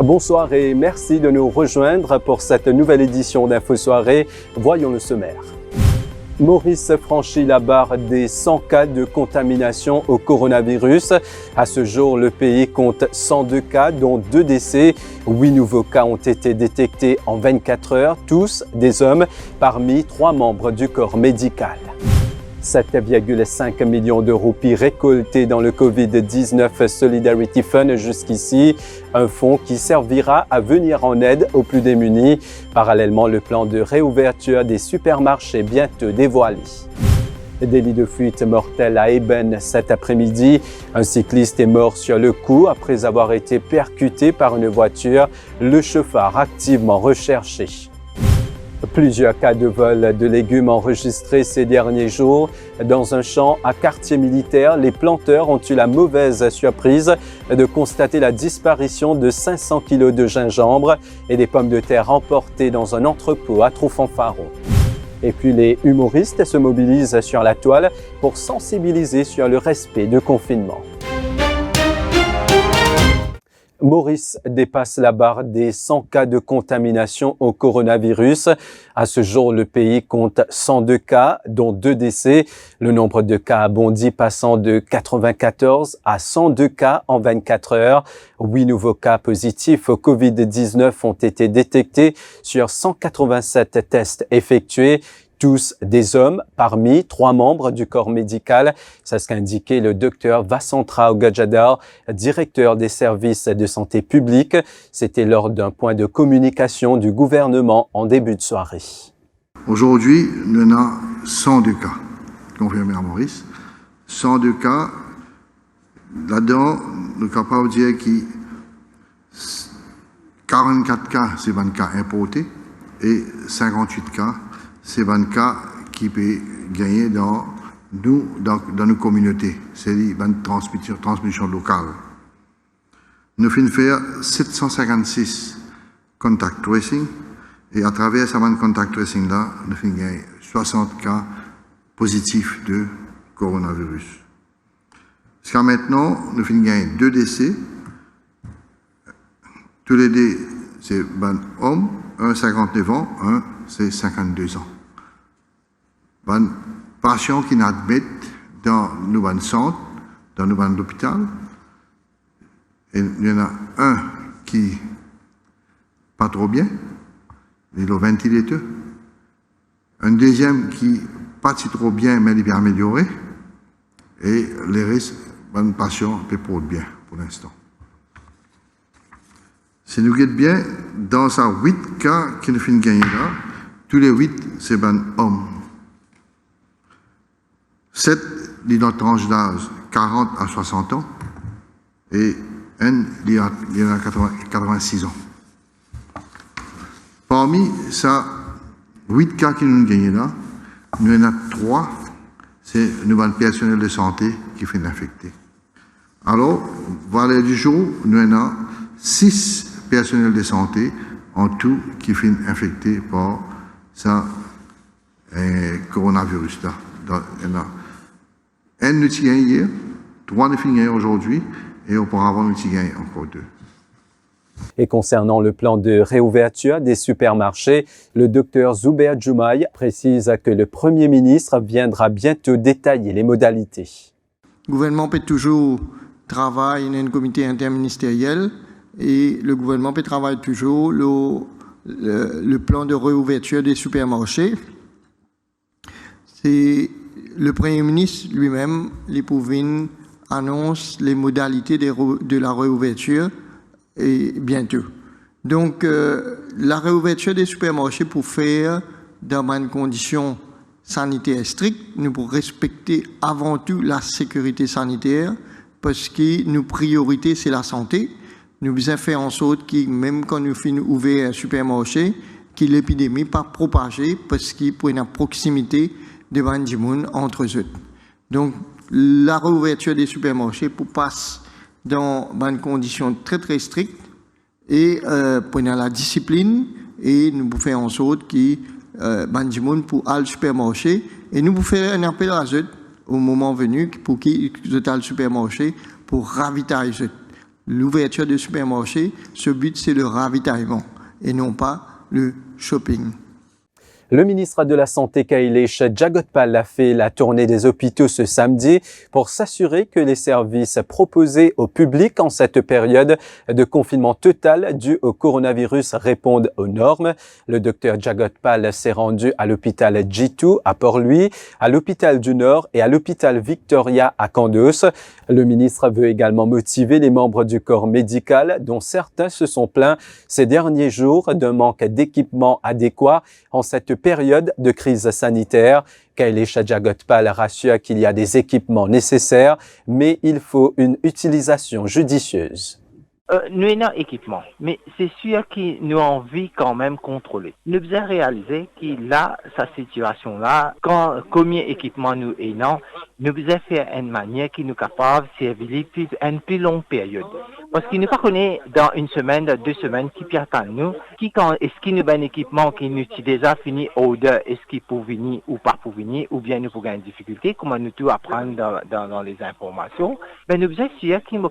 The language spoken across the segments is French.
Bonsoir et merci de nous rejoindre pour cette nouvelle édition d'Info Soirée. Voyons le sommaire. Maurice franchit la barre des 100 cas de contamination au coronavirus. À ce jour, le pays compte 102 cas, dont 2 décès. 8 nouveaux cas ont été détectés en 24 heures, tous des hommes, parmi 3 membres du corps médical. 7,5 millions de roupies récoltées dans le Covid-19 Solidarity Fund jusqu'ici, un fonds qui servira à venir en aide aux plus démunis. Parallèlement, le plan de réouverture des supermarchés bientôt dévoilé. Délit de fuite mortel à Eben cet après-midi. Un cycliste est mort sur le coup après avoir été percuté par une voiture, le chauffeur activement recherché. Plusieurs cas de vol de légumes enregistrés ces derniers jours. Dans un champ à quartier militaire, les planteurs ont eu la mauvaise surprise de constater la disparition de 500 kg de gingembre et des pommes de terre emportées dans un entrepôt à Trou-Fanfaron. Et puis les humoristes se mobilisent sur la toile pour sensibiliser sur le respect du confinement. Maurice dépasse la barre des 100 cas de contamination au coronavirus. À ce jour, le pays compte 102 cas, dont 2 décès. Le nombre de cas a bondi, passant de 94 à 102 cas en 24 heures. 8 nouveaux cas positifs au Covid-19 ont été détectés sur 187 tests effectués. Tous des hommes, parmi 3 membres du corps médical. C'est ce qu'a indiqué le docteur Vasantrao Gajadar, directeur des services de santé publique. C'était lors d'un point de communication du gouvernement en début de soirée. Aujourd'hui, nous avons 102 cas confirmés à Maurice. 102 cas, là-dedans, nous sommes capables de dire que 44 cas, c'est 20 cas importés et 58 cas, c'est 20 cas qui peuvent gagner dans nos communautés, c'est-à-dire une transmission locale. Nous finissons faire 756 contact tracing et à travers ce contact tracing-là, nous finissons gagner 60 cas positifs de coronavirus. Jusqu'à maintenant, nous finissons gagner 2 décès. Tous les 2, c'est un homme, un 59 ans, un c'est 52 ans. Un patient qui n'admet dans nos centres, dans nos hôpitaux, et il y en a un qui pas trop bien, il est au ventilateur. Un deuxième qui pas si trop bien, mais il est amélioré. Et les restes, un patient peut pas bien pour l'instant. Si nous regardons bien, dans ces 8 cas qui nous finissent gagner là, tous les 8, c'est un homme. 7, il est dans la tranche d'âge 40 à 60 ans, et un, il a 86 ans. Parmi ces 8 cas qui nous gagnent là, nous en avons 3, c'est un personnel de santé qui fait l'infecter. Alors, voilà du jour, nous en avons 6 personnels de santé en tout qui finissent infectés par ce coronavirus-là. Un nous tient hier, 3 nous finissent aujourd'hui, et auparavant nous tient encore 2. Et concernant le plan de réouverture des supermarchés, le docteur Zuber Djoumaï précise que le Premier ministre viendra bientôt détailler les modalités. Le gouvernement peut toujours travailler dans un comité interministériel et le gouvernement peut travailler toujours le plan de réouverture des supermarchés. C'est le Premier ministre lui-même, les Pouvines, annonce les modalités de la réouverture et bientôt. Donc, la réouverture des supermarchés pour faire dans une condition sanitaire stricte, nous pour respecter avant tout la sécurité sanitaire parce que nos priorités, c'est la santé. Nous devons faire en sorte que même quand nous finissons ouvrir un supermarché, que l'épidémie pas propagée parce qu'il y a une proximité de gens entre eux. Donc, la réouverture des supermarchés pour passer dans une condition très très stricte et pour la discipline et nous pouvons faire en sorte que les gens pour aller au supermarché et nous pouvons faire un appel à eux au moment venu pour qu'ils aient le supermarché pour ravitailler eux. l'ouverture de supermarchés, ce but c'est le ravitaillement et non pas le shopping. Le ministre de la Santé Kailesh Jagotpal a fait la tournée des hôpitaux ce samedi pour s'assurer que les services proposés au public en cette période de confinement total dû au coronavirus répondent aux normes. Le docteur Jagotpal s'est rendu à l'hôpital Jitu à Port-Louis, à l'hôpital du Nord et à l'hôpital Victoria à Kandos. Le ministre veut également motiver les membres du corps médical, dont certains se sont plaints ces derniers jours d'un manque d'équipements adéquats en cette période de crise sanitaire. Kailesh Jagotpal rassure qu'il y a des équipements nécessaires, mais il faut une utilisation judicieuse. Nous avons un équipement, mais c'est sûr que nous avons envie quand même contrôler. Nous devons réaliser que là, sa situation-là, combien d'équipements nous avons, nous devons faire une manière qui nous est capable de servir une plus longue période. Parce qu'il ne pas connaît dans une semaine, 2 semaines, qui attend nous, est-ce qu'il nous a un équipement qui nous a déjà fini order, est-ce qu'il peut venir ou pas pour venir, ou bien nous avons une difficulté, comment nous tout apprendre dans les informations, ben nous devons sûr qu'il nous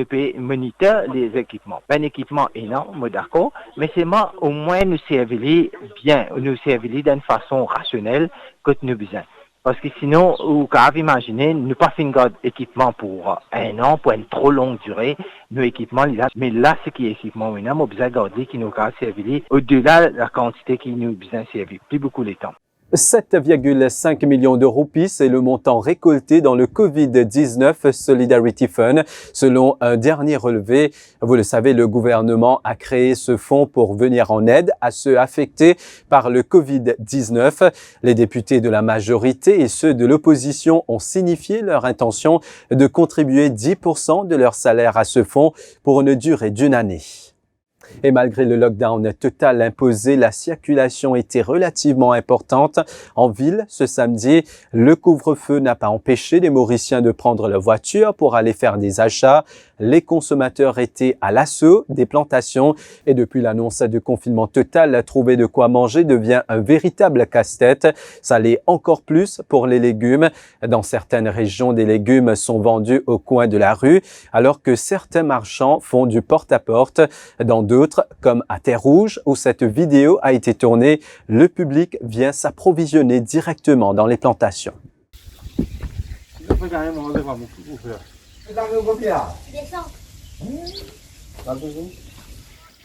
peut monitorer les équipements. Un équipement énorme, d'accord, mais c'est moi au moins nous servir bien, nous servir d'une façon rationnelle que nous avons besoin. Parce que sinon, vous pouvez imaginer, nous pas fait un équipement pour 1 an, pour une trop longue durée, nos équipements, mais là, ce qui est équipement, nous avons besoin de garder qui nous a servi au-delà de la quantité qui nous a besoin de servir, plus beaucoup de temps. 7,5 millions de roupies, c'est le montant récolté dans le Covid-19 Solidarity Fund. Selon un dernier relevé, vous le savez, le gouvernement a créé ce fonds pour venir en aide à ceux affectés par le Covid-19. Les députés de la majorité et ceux de l'opposition ont signifié leur intention de contribuer 10% de leur salaire à ce fonds pour une durée d'1 année. Et malgré le lockdown total imposé, la circulation était relativement importante en ville ce samedi. Le couvre-feu n'a pas empêché les Mauriciens de prendre leur voiture pour aller faire des achats. Les consommateurs étaient à l'assaut des plantations et depuis l'annonce de confinement total, trouver de quoi manger devient un véritable casse-tête. Ça l'est encore plus pour les légumes. Dans certaines régions, des légumes sont vendus au coin de la rue alors que certains marchands font du porte-à-porte. Dans d'autres, comme à Terre-Rouge, où cette vidéo a été tournée, le public vient s'approvisionner directement dans les plantations.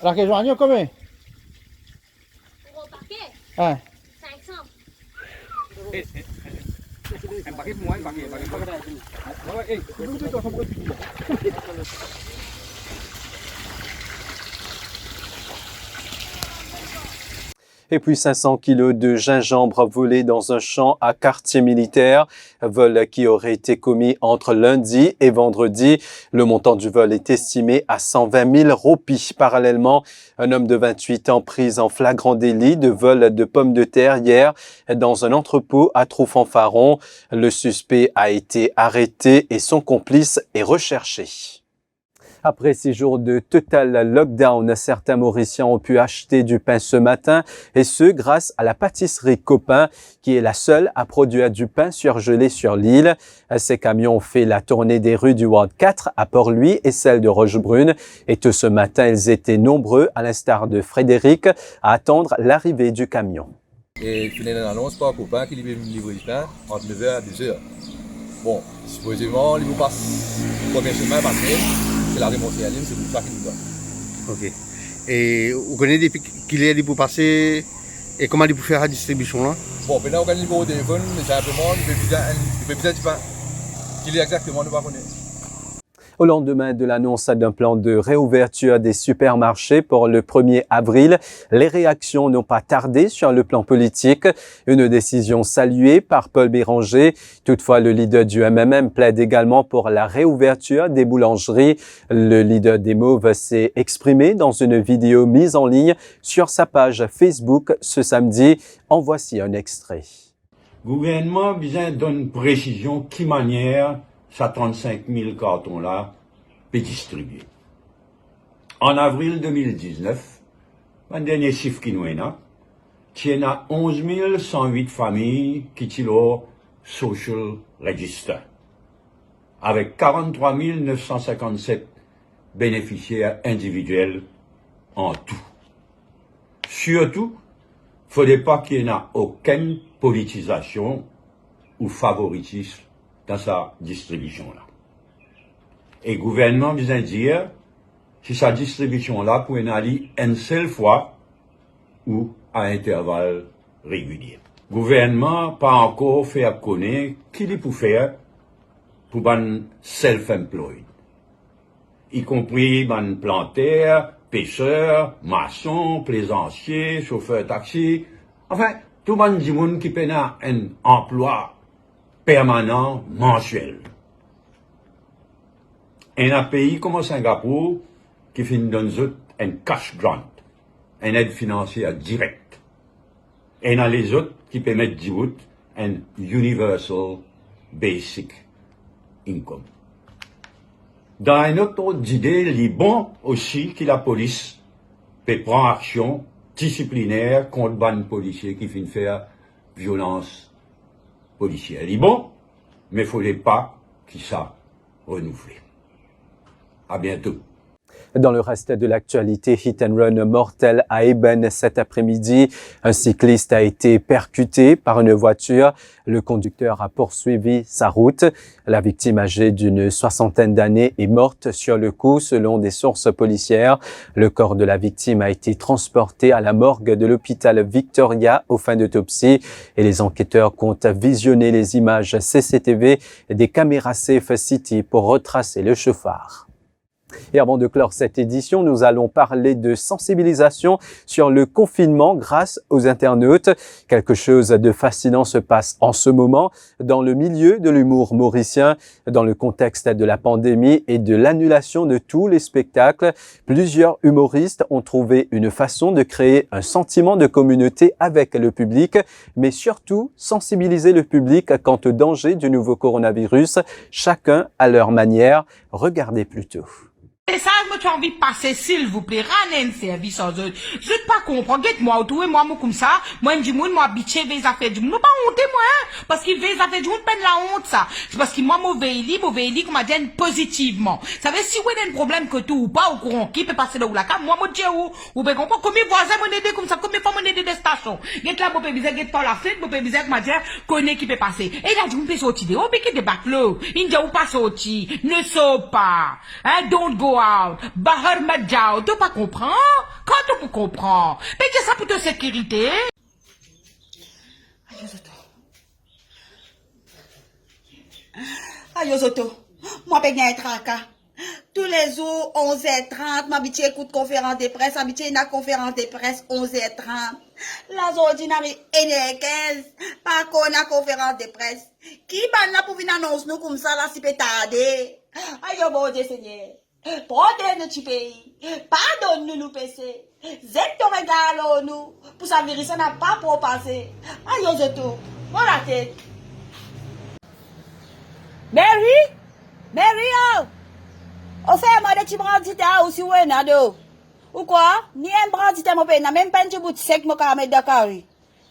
La que joignent combien? Gros paquet, Hein? 500. Un paquet pour moi, un paquet. Et puis 500 kilos de gingembre volés dans un champ à quartier militaire. Vol qui aurait été commis entre lundi et vendredi. Le montant du vol est estimé à 120 000 roupies. Parallèlement, un homme de 28 ans pris en flagrant délit de vol de pommes de terre hier dans un entrepôt à Trou-Fanfaron. Le suspect a été arrêté et son complice est recherché. Après 6 jours de total lockdown, certains Mauriciens ont pu acheter du pain ce matin et ce grâce à la pâtisserie Copain qui est la seule à produire du pain surgelé sur l'île. Ces camions ont fait la tournée des rues du Ward 4 à Port-Louis et celle de Rochebrune et tout ce matin ils étaient nombreux à l'instar de Frédéric à attendre l'arrivée du camion. Et tu n'as une annonce par Copain qui livre du pain entre 9h à 2h. Bon, supposément, il vous passe combien de chemin passé? C'est la remontée à l'île, c'est pour ça qu'il nous donne. Ok. Et vous connaissez depuis qu'il est pour passer et comment il peut faire la distribution là? Bon, maintenant on a le numéro de téléphone, mais simplement, il peut besoin du pain. Qu'il est exactement, nous ne connaissons pas. Au lendemain de l'annonce d'un plan de réouverture des supermarchés pour le 1er avril, les réactions n'ont pas tardé sur le plan politique. Une décision saluée par Paul Béranger. Toutefois, le leader du MMM plaide également pour la réouverture des boulangeries. Le leader des Mauves s'est exprimé dans une vidéo mise en ligne sur sa page Facebook ce samedi. En voici un extrait. Le gouvernement a besoin d'une précision qui manière ces 35 000 cartons-là peut distribuer. En avril 2019, un dernier chiffre qui nous est là, il y a 11 108 familles qui ont social register, avec 43 957 bénéficiaires individuels en tout. Surtout, il ne faudrait pas qu'il n'y ait aucune politisation ou favoritisme dans sa distribution-là. Et le gouvernement vient dire si sa distribution-là peut aller une seule fois ou à intervalles réguliers. Le gouvernement pas encore fait connaître qu'il peut faire pour les self-employed, y compris les planteurs, pêcheurs, maçons, plaisanciers, chauffeurs taxi, enfin, tout le monde qui peine un emploi permanent mensuel. Et un pays comme Singapour qui fait donner un cash grant, une aide financière directe. Et dans les autres qui permettent d'y un universal basic income. Dans une autre idée, il est bon aussi que la police peut prendre action disciplinaire contre les policiers qui viennent faire violence policière. Il est bon, mais il ne faudrait pas qu'il ça renouvelle. À bientôt. Dans le reste de l'actualité, hit and run mortel à Eben cet après-midi. Un cycliste a été percuté par une voiture. Le conducteur a poursuivi sa route. La victime âgée d'une 60aine d'années est morte sur le coup selon des sources policières. Le corps de la victime a été transporté à la morgue de l'hôpital Victoria aux fins d'autopsie et les enquêteurs comptent visionner les images CCTV des caméras Safe City pour retracer le chauffard. Et avant de clore cette édition, nous allons parler de sensibilisation sur le confinement grâce aux internautes. Quelque chose de fascinant se passe en ce moment dans le milieu de l'humour mauricien. Dans le contexte de la pandémie et de l'annulation de tous les spectacles, plusieurs humoristes ont trouvé une façon de créer un sentiment de communauté avec le public, mais surtout sensibiliser le public quant au danger du nouveau coronavirus, chacun à leur manière. Regardez plutôt. Et ça, moi, tu as envie de passer, s'il vous plaît, ramener un service aux autres. Je ne pas comprendre. Moi, tout et moi, comme ça, moi, je dis, moi, habitué, les affaires du monde. Pas honte, moi, hein. Parce qu'il les affaires du monde, peine la honte, ça. C'est parce qu'il, moi, mauvais lit, comme a dit, positivement. Ça veut dire, si vous avez un problème que tout ou pas, au courant, qui peut passer là ou là, moi, moi, je dis, ou peut comprendre, combien de voisins m'ont aidé comme ça, combien de fois m'ont aidé des stations. Get là, mon pébiser, get par la fenêtre, mon pébiser, m'a dit, connaît qui peut passer. Et là, je vous fais sortir, oh, mais qui débarque là. Il dit, ou pas sortir. Ne saute pas. Hein, don't go out. Bahar Madjao, tu pas comprendre? Quand tu peux comprendre? Mais qu'est-ce que ça pour ta sécurité? Aïe, Zoto. Moi, je un tracas. Tous les jours, 11h30, m'habitué écoute conférence de presse, habitué une conférence de presse, 11h30. La ordinaire N15, pas qu'on a conférence de presse. Qui va là pour venir annoncer nous comme ça, là, si peut tarder? Aïe, bon Dieu Seigneur. Protège notre pays. Pardonne-nous, nous péchés. Zette ton regard, nous. Pour ça, virus, ça n'a pas propagé. Aïe, Zoto. Bon la tête. Mary? Mary, oh! On fait un mode de brandite aussi, ouais, nado. Ou quoi? Ni un brandite, mon père, n'a même pas un petit bout de sec, mon caramel de carré.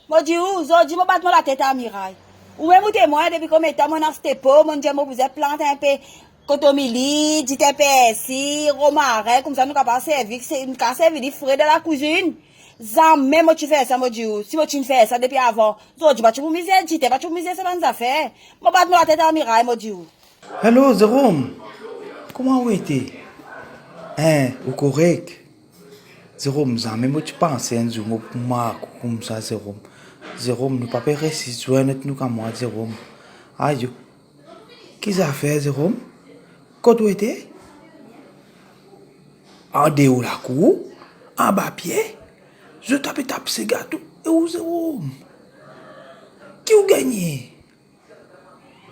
Moi, dis où, dis, moi, batte la tête à miraille. Ou même, ou témoin, depuis combien de temps, mon astepo, mon dieu, moi, vous êtes planté un peu, cotomili, dit un peu ici, romarin, comme ça, nous, capable de servir, c'est une casse servir des frais de la cuisine. Zan, même, moi, tu fais ça, mon dieu, si moi, tu fais ça depuis avant, dis, bah, tu me misère, dis, bah, tu me misère, c'est dans les affaires. Moi, batte la tête à miraille, mon dieu. Hello, Jérôme. Comment vous êtes? Hein, vous correct? Jérôme, moi tu penses un jour, moi, comme ça, Jérôme. Jérôme, nous pas réussir à joindre nous comme moi, Jérôme. Aïe, qu'est-ce que ça fait, Jérôme? Quand vous êtes? En dehors la cour, en bas pied, je tape ce gâteau. Et où, Jérôme? Qui vous gagnez?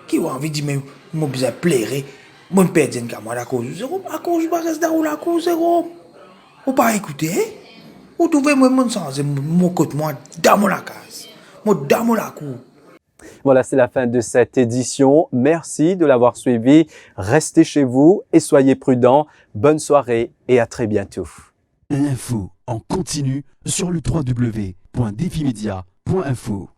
Qui a envie de dire, mais moi, je plairais. Mon père dit que moi, la cause, Jérôme, à cause, je reste dans la cause, Jérôme. Ou pas écouter? Ou trouvez moi mon sens, mon côté, moi, dans mon la case, moi, dans mon la cour. Voilà, c'est la fin de cette édition. Merci de l'avoir suivi. Restez chez vous et soyez prudents. Bonne soirée et à très bientôt. L'info en continu sur le www.defimedia.info.